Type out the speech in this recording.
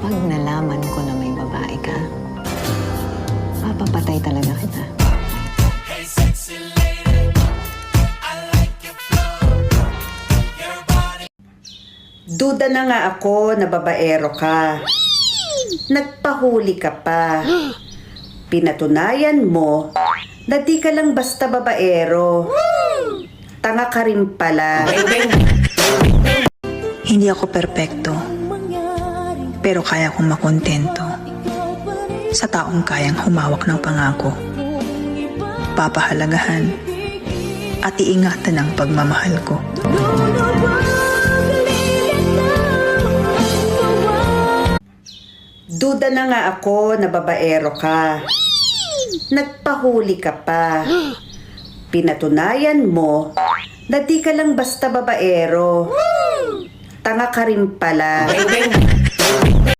Pag nalaman ko na may babae ka, papapatay talaga kita. Hey, sexy lady, I like your flow, your body. Duda na nga ako na babaero ka. Nagpahuli ka pa. Pinatunayan mo na di ka lang basta babaero. Tanga ka rin pala. Hindi ako perpekto, pero kaya kong makontento sa taong kayang humawak ng pangako, papahalagahan at iingatan ang pagmamahal ko. Duda na nga ako na babaero ka. Nagpahuli ka pa. Pinatunayan mo na di ka lang basta babaero. Tanga ka rin pala.